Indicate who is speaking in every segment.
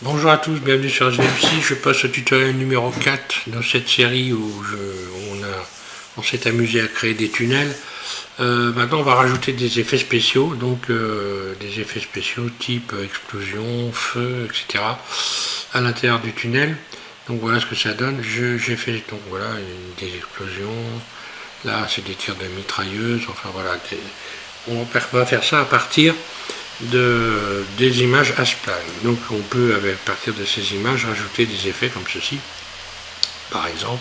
Speaker 1: Bonjour à tous, bienvenue sur SVMC. Je passe au tutoriel numéro 4 dans cette série où on s'est amusé à créer des tunnels. Maintenant on va rajouter des effets spéciaux, donc des effets spéciaux type explosion, feu, etc. à l'intérieur du tunnel. Donc voilà ce que ça donne. J'ai fait donc voilà des explosions. Là c'est des tirs de mitrailleuses. Enfin voilà, on va faire ça à partir des images Asplan. Donc on peut, à partir de ces images, rajouter des effets comme ceci. Par exemple,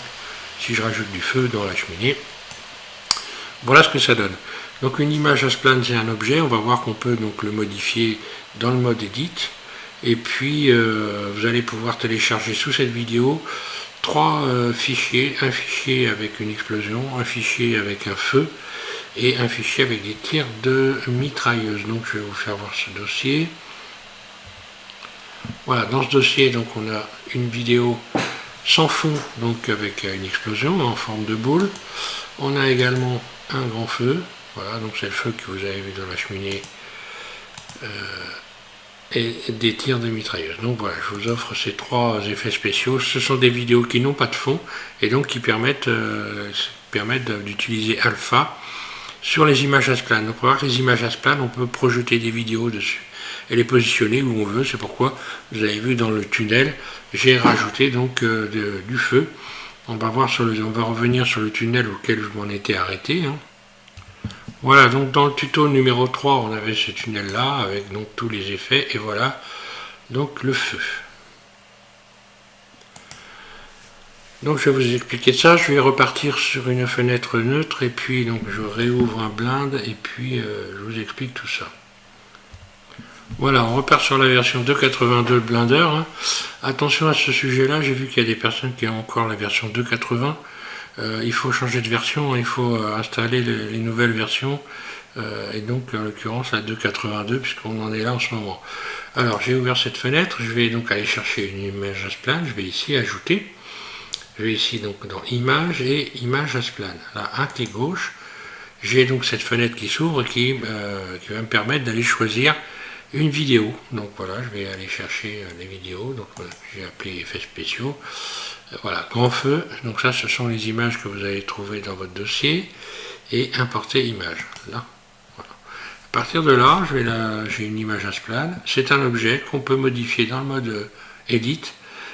Speaker 1: si je rajoute du feu dans la cheminée, voilà ce que ça donne. Donc une image Asplan, c'est un objet. On va voir qu'on peut donc le modifier dans le mode Edit. Et puis vous allez pouvoir télécharger sous cette vidéo trois fichiers. Un fichier avec une explosion, un fichier avec un feu, et un fichier avec des tirs de mitrailleuse. Donc je vais vous faire voir ce dossier. Voilà, dans ce dossier, donc on a une vidéo sans fond, donc avec une explosion en forme de boule. On a également un grand feu. Voilà, donc c'est le feu que vous avez vu dans la cheminée. Et des tirs de mitrailleuse. Donc voilà, je vous offre ces trois effets spéciaux. Ce sont des vidéos qui n'ont pas de fond et donc qui permettent d'utiliser Alpha sur les images Asplan. Donc on va voir que les images Asplan, on peut projeter des vidéos dessus et les positionner où on veut. C'est pourquoi vous avez vu dans le tunnel, j'ai rajouté donc du feu. On va revenir sur le tunnel auquel je m'en étais arrêté. Voilà, donc dans le tuto numéro 3, on avait ce tunnel là avec donc tous les effets et voilà donc le feu. Donc je vais vous expliquer ça, je vais repartir sur une fenêtre neutre et puis donc je réouvre un blind et puis je vous explique tout ça. Voilà, on repart sur la version 2.82 Blender. Attention à ce sujet-là, j'ai vu qu'il y a des personnes qui ont encore la version 2.80. Il faut changer de version, il faut installer les nouvelles versions, et donc en l'occurrence la 2.82 puisqu'on en est là en ce moment. Alors j'ai ouvert cette fenêtre, je vais donc aller chercher une image Asplan, je vais ici ajouter. Je vais ici donc dans Images et Image Asplan. Là, un clic gauche, j'ai donc cette fenêtre qui s'ouvre qui va me permettre d'aller choisir une vidéo. Donc voilà, je vais aller chercher les vidéos. Donc voilà, j'ai appelé effets spéciaux. Voilà, grand feu. Donc ça, ce sont les images que vous allez trouver dans votre dossier et importer image. Là, voilà. À partir de là, j'ai une image Asplan. C'est un objet qu'on peut modifier dans le mode Edit.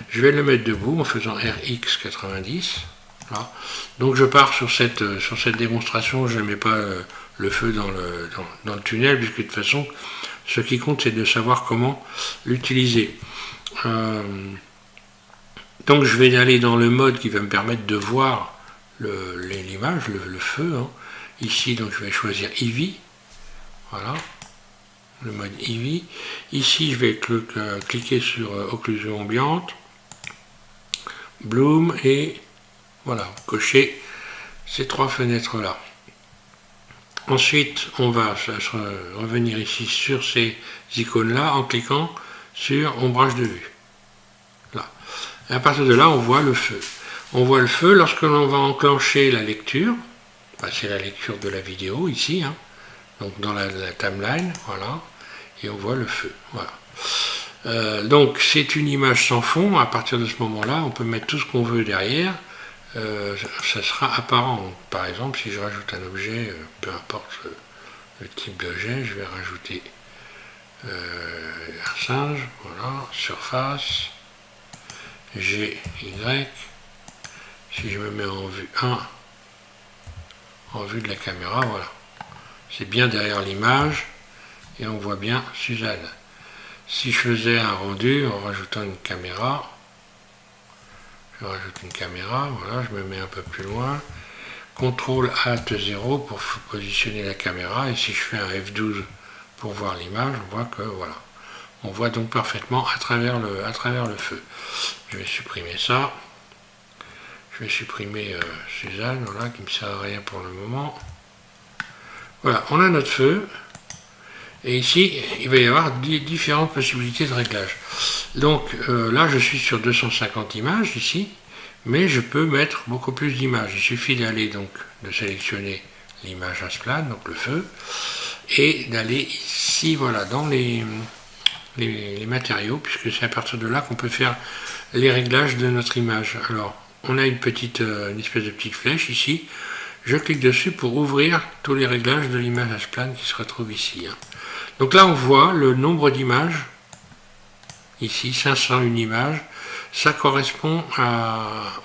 Speaker 1: Je vais le mettre debout en faisant RX90. Voilà. Donc je pars sur cette démonstration, je ne mets pas le feu dans le tunnel, puisque de toute façon, ce qui compte, c'est de savoir comment l'utiliser. Donc je vais aller dans le mode qui va me permettre de voir l'image, le feu. Ici, donc je vais choisir Eevee. Voilà. Le mode Eevee. Ici, je vais cliquer sur occlusion ambiante. Bloom et voilà, cocher ces trois fenêtres là. Ensuite on va revenir ici sur ces icônes là en cliquant sur ombrage de vue. Là. Et à partir de là on voit le feu. On voit le feu lorsque l'on va enclencher la lecture. C'est la lecture de la vidéo ici, donc dans la timeline, voilà, et on voit le feu. Voilà. Donc c'est une image sans fond. À partir de ce moment-là, on peut mettre tout ce qu'on veut derrière. Ça sera apparent. Donc, par exemple, si je rajoute un objet, peu importe le type d'objet, je vais rajouter un singe. Voilà, surface, G, Y. Si je me mets en vue 1, en vue de la caméra, voilà. C'est bien derrière l'image et on voit bien Suzanne. Si je faisais un rendu en rajoutant une caméra, je rajoute une caméra, voilà, je me mets un peu plus loin, CTRL ALT 0 pour positionner la caméra, et si je fais un F12 pour voir l'image, on voit que voilà, on voit donc parfaitement à travers le feu. Je vais supprimer ça, je vais supprimer Suzanne, voilà, qui ne me sert à rien pour le moment. Voilà, on a notre feu. Et ici, il va y avoir différentes possibilités de réglage. Donc là, je suis sur 250 images ici, mais je peux mettre beaucoup plus d'images. Il suffit d'aller donc de sélectionner l'image Asplan, donc le feu, et d'aller ici, voilà, dans les les matériaux, puisque c'est à partir de là qu'on peut faire les réglages de notre image. Alors, on a une espèce de petite flèche ici. Je clique dessus pour ouvrir tous les réglages de l'image H-plane qui se retrouve ici. Donc là, on voit le nombre d'images. Ici, 501 images. Ça correspond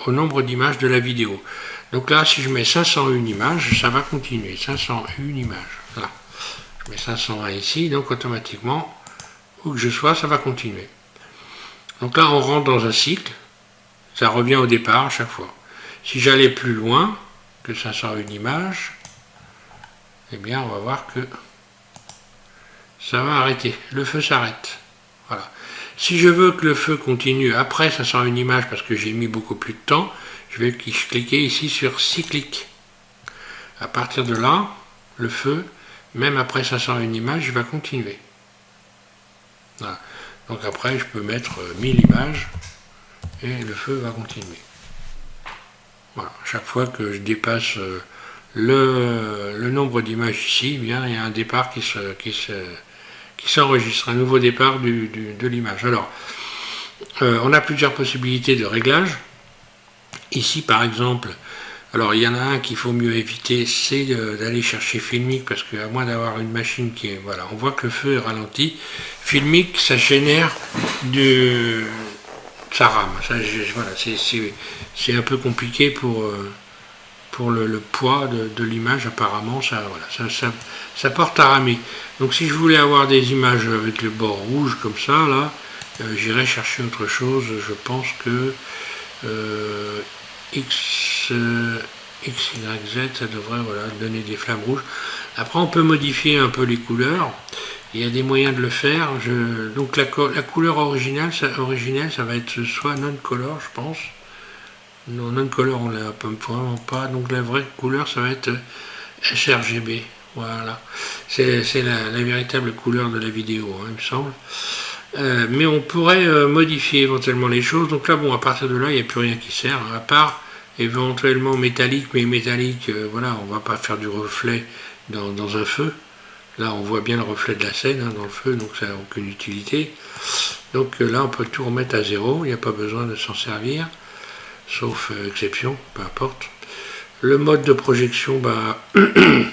Speaker 1: au nombre d'images de la vidéo. Donc là, si je mets 501 images, ça va continuer. 501 images. Voilà. Je mets 501 ici, donc automatiquement, où que je sois, ça va continuer. Donc là, on rentre dans un cycle. Ça revient au départ à chaque fois. Si j'allais plus loin que 501 images, eh bien, on va voir que ça va arrêter. Le feu s'arrête. Voilà. Si je veux que le feu continue après 501 images, parce que j'ai mis beaucoup plus de temps, je vais cliquer ici sur cyclique. À partir de là, le feu, même après 501 images, il va continuer. Voilà. Donc après, je peux mettre 1000 images et le feu va continuer. Voilà. Chaque fois que je dépasse le nombre d'images ici, eh bien, il y a un départ qui s'enregistre, un nouveau départ de l'image. Alors, on a plusieurs possibilités de réglage. Ici, par exemple, alors il y en a un qu'il faut mieux éviter, c'est d'aller chercher Filmic, parce qu'à moins d'avoir une machine qui est... Voilà, on voit que le feu est ralenti. Filmic, ça génère ça rame. Voilà, c'est un peu compliqué pour le poids de l'image, apparemment, ça porte à ramer. Donc si je voulais avoir des images avec le bord rouge comme ça, là, j'irais chercher autre chose. Je pense que XYZ, ça devrait donner des flammes rouges. Après, on peut modifier un peu les couleurs. Il y a des moyens de le faire. Donc la couleur originale, ça va être soit non-color, je pense. Non, non-color, on l'a vraiment pas. Donc la vraie couleur, ça va être sRGB. Voilà. C'est la véritable couleur de la vidéo, il me semble. Mais on pourrait modifier éventuellement les choses. Donc là, bon, à partir de là, il n'y a plus rien qui sert, à part éventuellement métallique. Mais métallique, voilà, on va pas faire du reflet dans un feu. Là, on voit bien le reflet de la scène dans le feu, donc ça n'a aucune utilité. Donc là, on peut tout remettre à zéro, il n'y a pas besoin de s'en servir, sauf exception, peu importe. Le mode de projection, le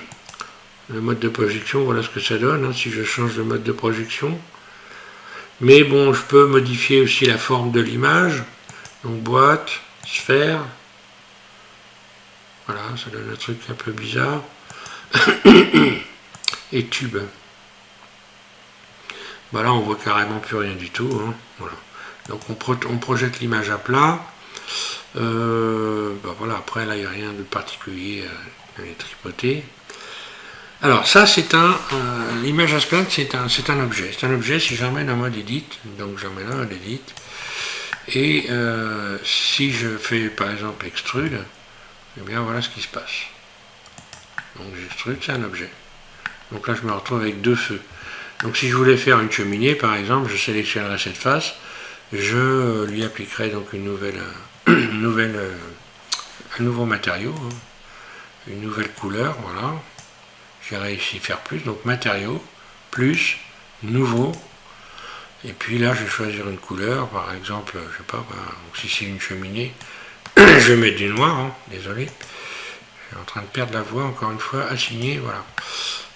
Speaker 1: mode de projection, voilà ce que ça donne, si je change le mode de projection. Mais bon, je peux modifier aussi la forme de l'image. Donc boîte, sphère. Voilà, ça donne un truc un peu bizarre. Et tube. Voilà, on voit carrément plus rien du tout. Voilà. Donc on projette l'image à plat. Voilà, après là, il n'y a rien de particulier à les tripoter. Alors ça c'est l'image H-plane, c'est un objet. C'est un objet si j'emmène en mode edit, donc j'emmène un mode edit. Et si je fais par exemple extrude, eh bien voilà ce qui se passe. Donc j'extrude, c'est un objet. Donc là je me retrouve avec deux feux. Donc si je voulais faire une cheminée par exemple, je sélectionnerai cette face, je lui appliquerai donc un nouveau matériau, une nouvelle couleur, voilà. J'ai réussi à faire plus, donc matériaux, plus, nouveau, et puis là je vais choisir une couleur, par exemple, je sais pas, si c'est une cheminée, je vais mettre du noir, désolé, je suis en train de perdre la voix encore une fois, assigné, voilà.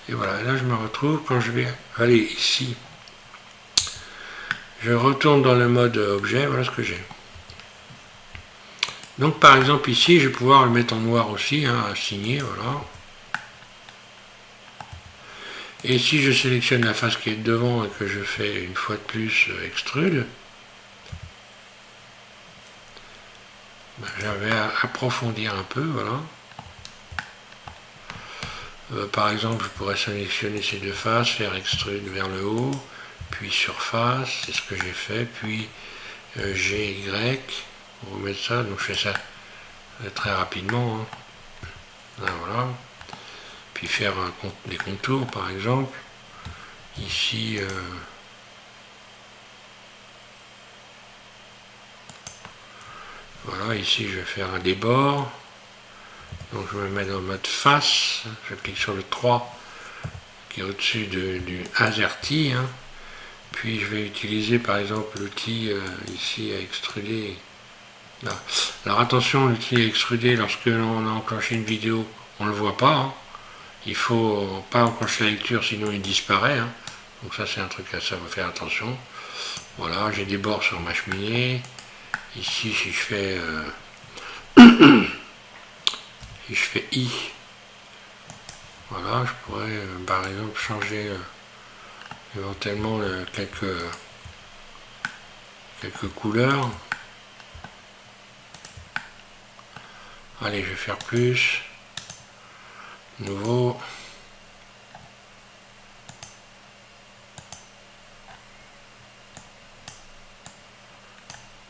Speaker 1: Et voilà, là je me retrouve, quand je vais aller ici, je retourne dans le mode objet, voilà ce que j'ai. Donc par exemple ici, je vais pouvoir le mettre en noir aussi, assigné, voilà. Et si je sélectionne la face qui est devant et que je fais une fois de plus extrude, je vais approfondir un peu, voilà. Par exemple, je pourrais sélectionner ces deux faces, faire extrude vers le haut, puis surface, c'est ce que j'ai fait, puis GY, on remet ça, donc je fais ça très rapidement. Là, voilà. Puis faire des contours par exemple. Ici, voilà, ici je vais faire un débord. Donc je me mets dans le mode face, je clique sur le 3 qui est au-dessus du AZERTY, Puis je vais utiliser par exemple l'outil ici à extruder. Là. Alors attention, l'outil à extruder, lorsque l'on a enclenché une vidéo, on ne le voit pas. Hein. Il faut pas enclencher la lecture, sinon il disparaît. Hein. Donc ça c'est un truc à ça, faut faire attention. Voilà, j'ai des bords sur ma cheminée. Ici si je fais si je fais I, voilà, je pourrais par exemple changer éventuellement quelques couleurs. Allez, je vais faire plus. Nouveau.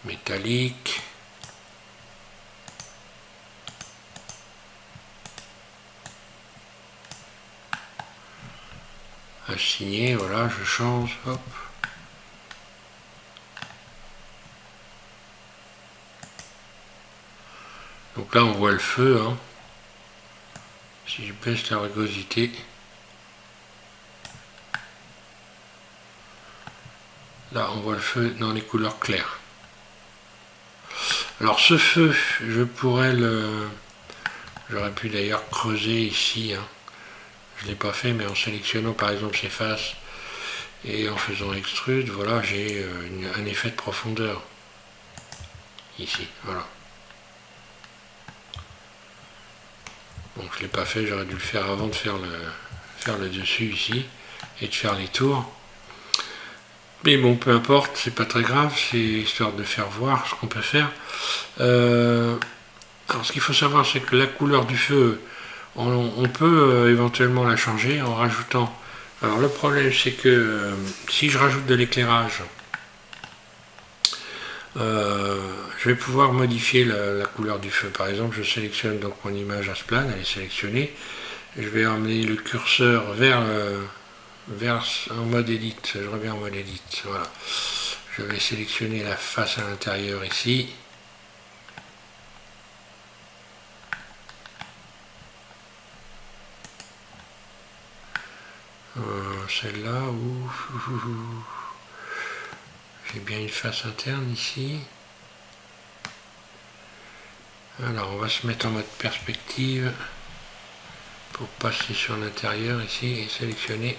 Speaker 1: Métallique. Assigné, voilà, je change, hop. Donc là on voit le feu, hein. Si je baisse la rugosité, là on voit le feu dans les couleurs claires. Alors ce feu, j'aurais pu d'ailleurs creuser ici, hein. Je ne l'ai pas fait, mais en sélectionnant par exemple ces faces et en faisant extrude, voilà, j'ai un effet de profondeur ici, voilà. Bon, je ne l'ai pas fait, j'aurais dû le faire avant de faire le dessus ici et de faire les tours. Mais bon, peu importe, c'est pas très grave, c'est histoire de faire voir ce qu'on peut faire. Alors ce qu'il faut savoir, c'est que la couleur du feu, on peut éventuellement la changer en rajoutant. Alors le problème, c'est que si je rajoute de l'éclairage, je vais pouvoir modifier la couleur du feu. Par exemple, je sélectionne donc mon image Asplan, elle est sélectionnée. Je vais emmener le curseur vers en mode edit. Je reviens en mode edit. Voilà. Je vais sélectionner la face à l'intérieur ici. Celle-là où j'ai bien une face interne ici. Alors on va se mettre en mode perspective pour passer sur l'intérieur ici et sélectionner.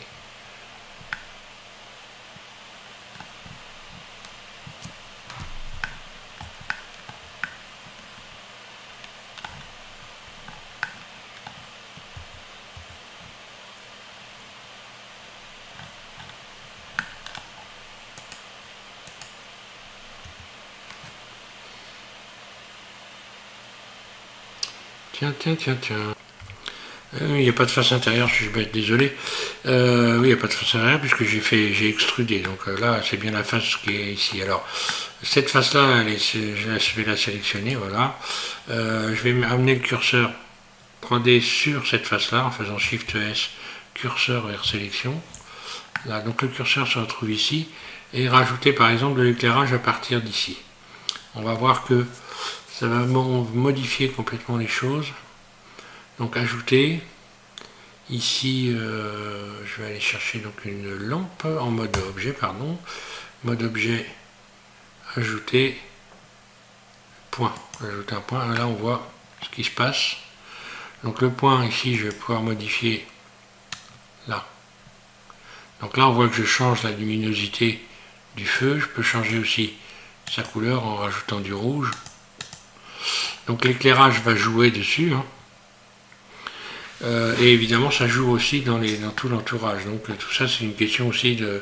Speaker 1: Tiens. Il n'y a pas de face intérieure, je suis bête, désolé. Oui, il n'y a pas de face intérieure puisque j'ai extrudé. Donc là, c'est bien la face qui est ici. Alors, cette face-là, je vais la sélectionner, voilà. Je vais amener le curseur 3D sur cette face-là en faisant Shift S, curseur vers sélection. Là, donc le curseur se retrouve ici et rajouter par exemple de l'éclairage à partir d'ici. On va voir que ça va modifier complètement les choses. Donc ajouter, ici je vais aller chercher donc une lampe en mode objet, pardon, mode objet, ajouter, point, ajouter un point, là on voit ce qui se passe. Donc le point ici je vais pouvoir modifier là. Donc là on voit que je change la luminosité du feu, je peux changer aussi sa couleur en rajoutant du rouge. Donc l'éclairage va jouer dessus, hein. Et évidemment ça joue aussi dans tout l'entourage. Donc tout ça c'est une question aussi de...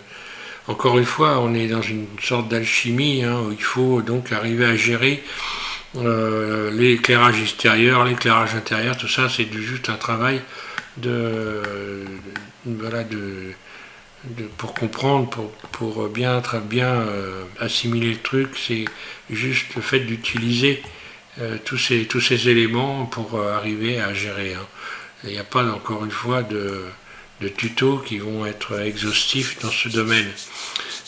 Speaker 1: Encore une fois, on est dans une sorte d'alchimie, hein, où il faut donc arriver à gérer l'éclairage extérieur, l'éclairage intérieur, tout ça c'est juste un travail pour comprendre, pour bien assimiler le truc. C'est juste le fait d'utiliser tous ces éléments pour arriver à gérer, hein. Il n'y a pas encore une fois de tutos qui vont être exhaustifs dans ce domaine.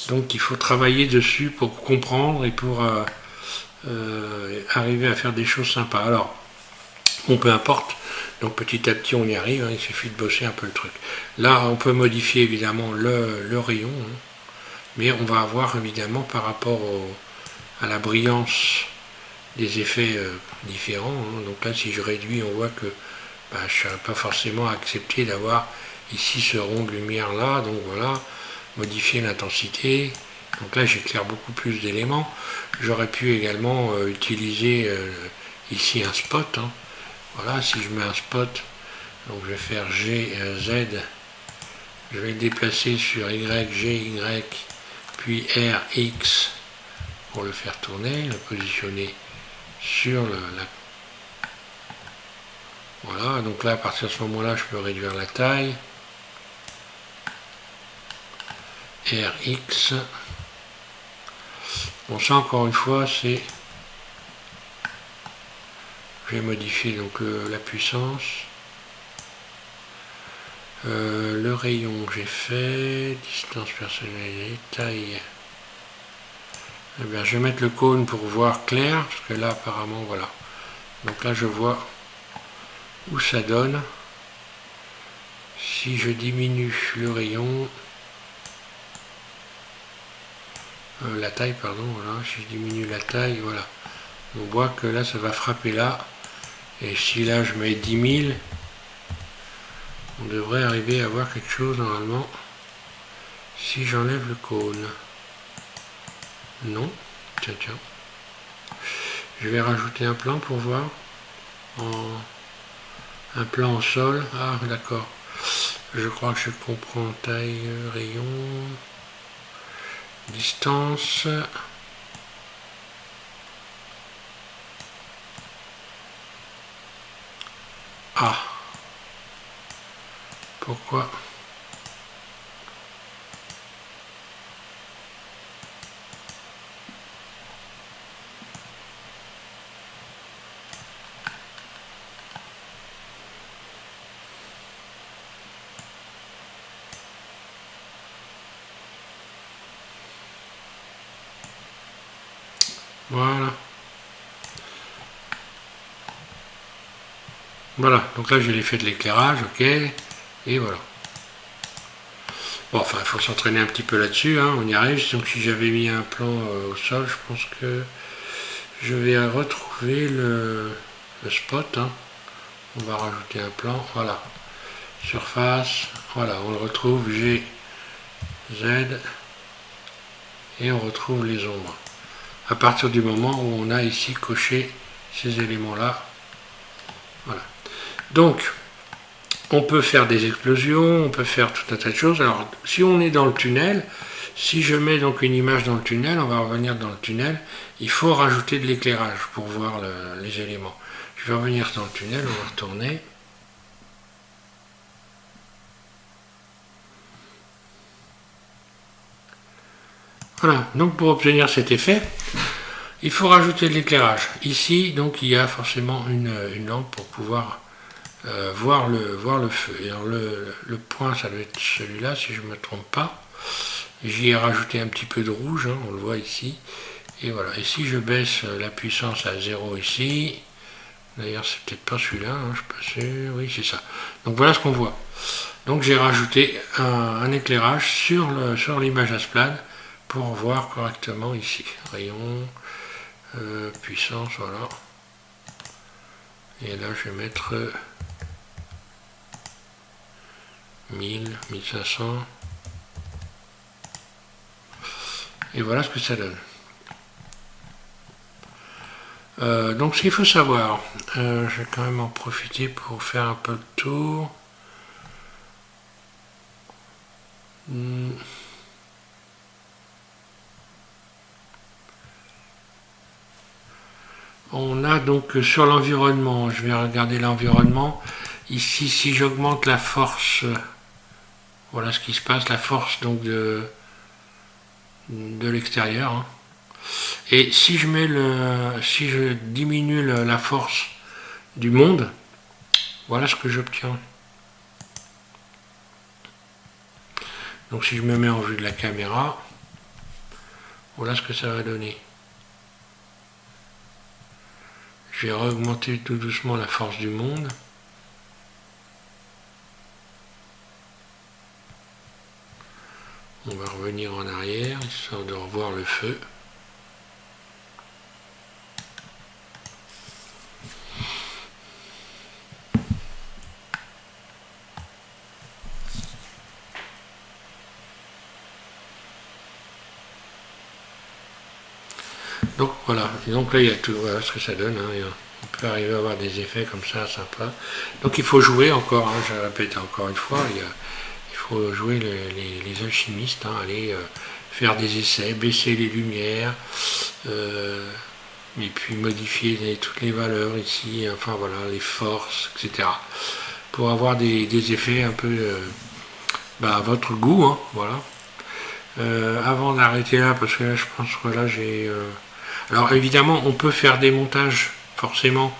Speaker 1: Donc il faut travailler dessus pour comprendre et pour arriver à faire des choses sympas. Alors, bon, peu importe, donc petit à petit on y arrive, hein, il suffit de bosser un peu le truc. Là on peut modifier évidemment le rayon, hein. mais on va avoir évidemment par rapport à la brillance des effets différents. Hein. Donc là, si je réduis, on voit que je ne serais pas forcément accepté d'avoir ici ce rond de lumière là. Donc voilà, modifier l'intensité. Donc là, j'éclaire beaucoup plus d'éléments. J'aurais pu également utiliser ici un spot. Hein. Voilà, si je mets un spot, donc je vais faire G, Z, je vais le déplacer sur Y, G, Y, puis R, X pour le faire tourner, le positionner sur la... Voilà, donc là, à partir de ce moment-là, je peux réduire la taille. R, X. Bon, ça, encore une fois, c'est... Je vais modifier donc la puissance. Le rayon, j'ai fait. Distance personnalisée, taille. Eh bien, je vais mettre le cône pour voir clair, parce que là, apparemment, voilà. Donc là, je vois où ça donne. Si je diminue le rayon, la taille, pardon, voilà, si je diminue la taille, voilà. On voit que là, ça va frapper là. Et si là, je mets 10 000, on devrait arriver à voir quelque chose, normalement, si j'enlève le cône. Non, tiens. Je vais rajouter un plan pour voir. Un plan au sol. Ah, d'accord. Je crois que je comprends. Taille, rayon, distance. Ah. Pourquoi ? Voilà. Voilà, donc là j'ai l'effet de l'éclairage, ok, et voilà. Bon, enfin, il faut s'entraîner un petit peu là-dessus, hein, on y arrive. Donc si j'avais mis un plan au sol, je pense que je vais retrouver le spot. Hein. On va rajouter un plan, voilà. Surface, voilà, on le retrouve, G, Z, et on retrouve les ombres. À partir du moment où on a ici coché ces éléments-là, voilà. Donc, on peut faire des explosions, on peut faire tout un tas de choses. Alors, si on est dans le tunnel, si je mets donc une image dans le tunnel, on va revenir dans le tunnel, il faut rajouter de l'éclairage pour voir les éléments. Je vais revenir dans le tunnel, on va retourner. Voilà, donc pour obtenir cet effet, il faut rajouter de l'éclairage. Ici, donc, il y a forcément une lampe pour pouvoir voir le feu. Et alors le point, ça doit être celui-là, si je ne me trompe pas. J'y ai rajouté un petit peu de rouge, hein, on le voit ici. Et voilà. Et si je baisse la puissance à 0 ici, d'ailleurs c'est peut-être pas celui-là, hein, je suis pas sûr, oui c'est ça. Donc voilà ce qu'on voit. Donc j'ai rajouté un éclairage sur l'image Asplad pour voir correctement ici. Rayon, puissance, voilà. Et là je vais mettre 1000, 1500. Et voilà ce que ça donne. Donc ce qu'il faut savoir, je vais quand même en profiter pour faire un peu le tour. On a donc sur l'environnement, je vais regarder l'environnement. Ici, si j'augmente la force, voilà ce qui se passe, la force donc de l'extérieur. Hein. Et si je diminue la force du monde, voilà ce que j'obtiens. Donc si je me mets en vue de la caméra, voilà ce que ça va donner. Je vais augmenter tout doucement la force du monde. On va revenir en arrière, histoire de revoir le feu. Donc voilà, et donc là il y a tout, voilà ce que ça donne, hein. On peut arriver à avoir des effets comme ça, sympa. Donc il faut jouer encore, hein, je répète encore une fois, il faut jouer les alchimistes, hein, aller faire des essais, baisser les lumières, et puis modifier toutes les valeurs ici, enfin voilà, les forces, etc. Pour avoir des effets un peu à votre goût, hein, voilà. Avant d'arrêter là, parce que là je pense que là j'ai... Alors évidemment on peut faire des montages, forcément.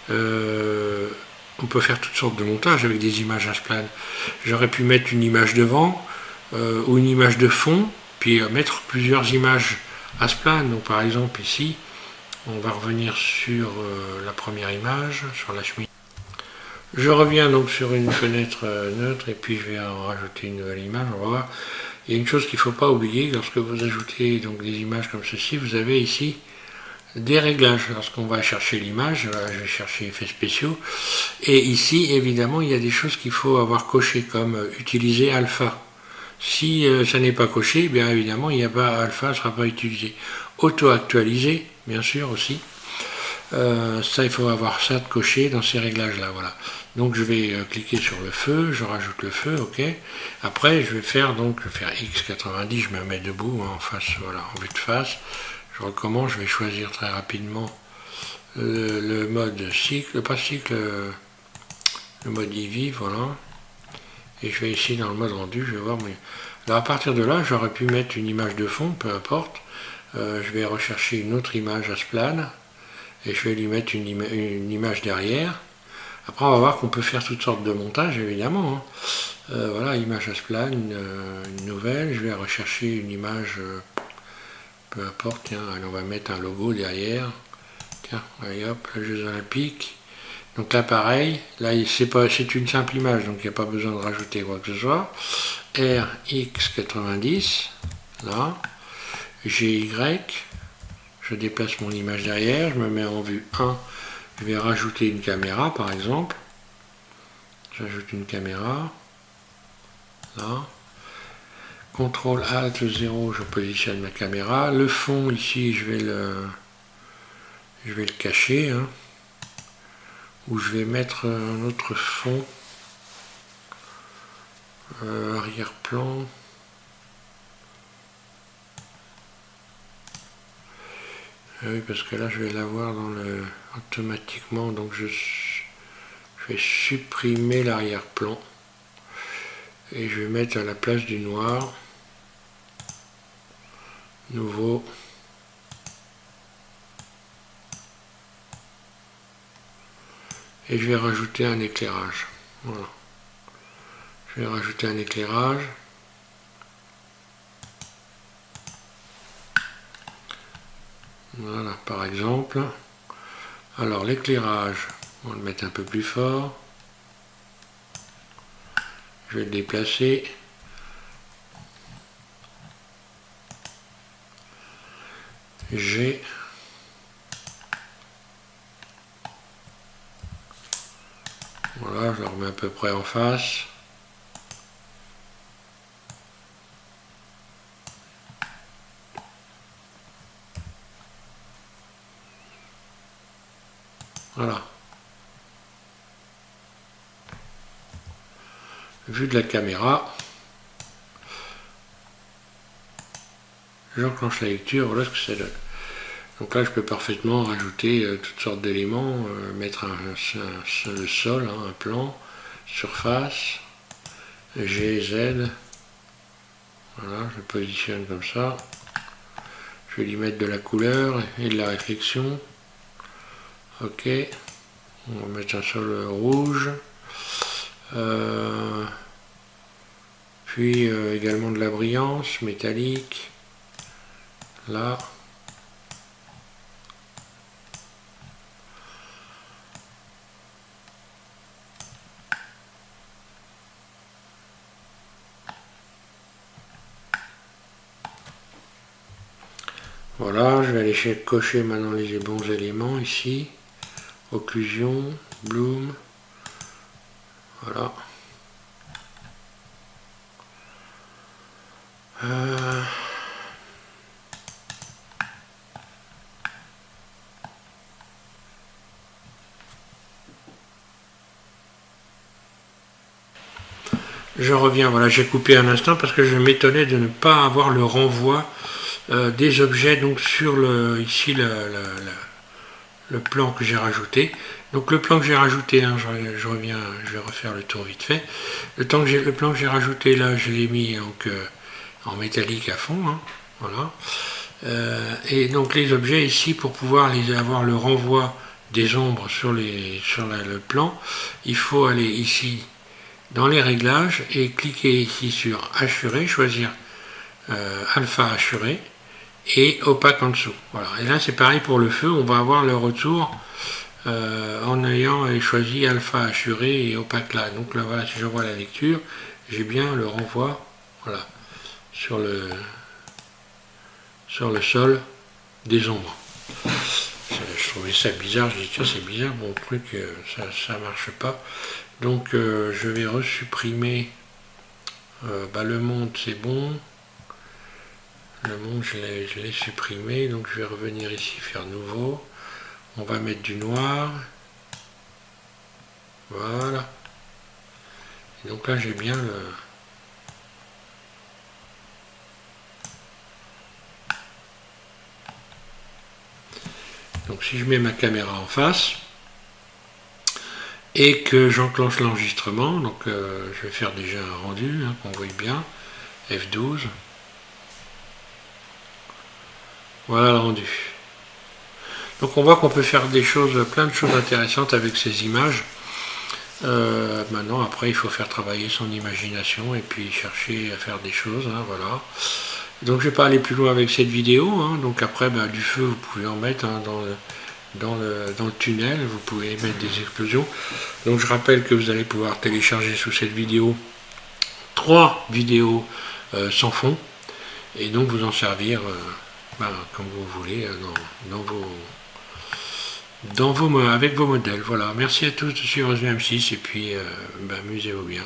Speaker 1: On peut faire toutes sortes de montages avec des images à splan. J'aurais pu mettre une image devant ou une image de fond, puis mettre plusieurs images à splan. Donc par exemple ici, on va revenir sur la première image, sur la cheminée. Je reviens donc sur une fenêtre neutre et puis je vais en rajouter une nouvelle image. On va voir. Il y a une chose qu'il ne faut pas oublier, lorsque vous ajoutez donc des images comme ceci, vous avez ici des réglages. Lorsqu'on va chercher l'image, je vais chercher effets spéciaux, et ici évidemment il y a des choses qu'il faut avoir cochées, comme utiliser alpha. Si ça n'est pas coché, bien évidemment il n'y a pas alpha, ne sera pas utilisé. Auto-actualiser, bien sûr aussi. Ça, il faut avoir ça de coché dans ces réglages là, voilà. Donc je vais cliquer sur le feu, je rajoute le feu, ok. Après je vais faire X90, je me mets debout, hein, en face, voilà, en vue de face. Je recommence, je vais choisir très rapidement le mode cycle, pas cycle, le mode EV, voilà. Et je vais ici dans le mode rendu, je vais voir. Alors à partir de là, j'aurais pu mettre une image de fond, peu importe. Je vais rechercher une autre image à splan et je vais lui mettre une image derrière. Après, on va voir qu'on peut faire toutes sortes de montages, évidemment, hein. Voilà, image à splan, une nouvelle. Je vais rechercher une image, peu importe, tiens, allez, on va mettre un logo derrière. Tiens, allez hop, les Jeux Olympiques. Donc là, pareil, là, c'est une simple image, donc il n'y a pas besoin de rajouter quoi que ce soit. RX90, là. GY, je déplace mon image derrière, je me mets en vue 1, je vais rajouter une caméra par exemple. J'ajoute une caméra, là. CTRL ALT 0, je positionne ma caméra. Le fond ici, je vais le cacher, hein, ou je vais mettre un autre fond, arrière-plan. Oui, parce que là je vais l'avoir automatiquement, donc je vais supprimer l'arrière-plan et je vais mettre à la place du noir, nouveau, et je vais rajouter un éclairage. Voilà. Je vais rajouter un éclairage. Voilà, par exemple. Alors l'éclairage, on va le mettre un peu plus fort. Je vais le déplacer. G. Voilà, je le remets à peu près en face. Voilà. Vue de la caméra. J'enclenche la lecture, voilà ce que ça donne. Donc là, je peux parfaitement rajouter toutes sortes d'éléments, mettre le sol, hein, un plan, surface, G, Z. Voilà, je le positionne comme ça. Je vais lui mettre de la couleur et de la réflexion. Ok. On va mettre un sol rouge. Puis également de la brillance métallique. Là. Voilà, je vais aller cocher maintenant les bons éléments ici. Occlusion, bloom. Voilà. Je reviens, voilà, j'ai coupé un instant parce que je m'étonnais de ne pas avoir le renvoi des objets donc sur ici le plan que j'ai rajouté. Donc le plan que j'ai rajouté, hein, je reviens, je vais refaire le tour vite fait. Le plan que j'ai rajouté là, je l'ai mis donc, en métallique à fond, hein, voilà. Et donc les objets ici, pour pouvoir avoir le renvoi des ombres sur le plan, il faut aller ici dans les réglages et cliquer ici sur assurer, choisir alpha assuré et opaque en dessous. Voilà. Et là c'est pareil pour le feu, on va avoir le retour en ayant choisi alpha assuré et opaque là. Donc là voilà, si je vois la lecture, j'ai bien le renvoi, voilà, sur le sol des ombres. Je trouvais ça bizarre, je dis tiens c'est bizarre, mon truc ça marche pas. Donc je vais resupprimer le monde, c'est bon. Le monde je l'ai supprimé, donc je vais revenir ici faire nouveau. On va mettre du noir. Voilà. Et donc là j'ai bien le... Donc si je mets ma caméra en face et que j'enclenche l'enregistrement, donc je vais faire déjà un rendu, hein, qu'on voit bien, F12. Voilà le rendu. Donc on voit qu'on peut faire des choses, plein de choses intéressantes avec ces images. Maintenant après il faut faire travailler son imagination et puis chercher à faire des choses, hein, voilà. Donc je ne vais pas aller plus loin avec cette vidéo, hein. Donc après du feu vous pouvez en mettre, hein, dans le tunnel, vous pouvez mettre des explosions. Donc je rappelle que vous allez pouvoir télécharger sous cette vidéo 3 vidéos sans fond et donc vous en servir comme vous voulez avec vos modèles. Voilà, merci à tous de suivre M6 et puis amusez-vous bien.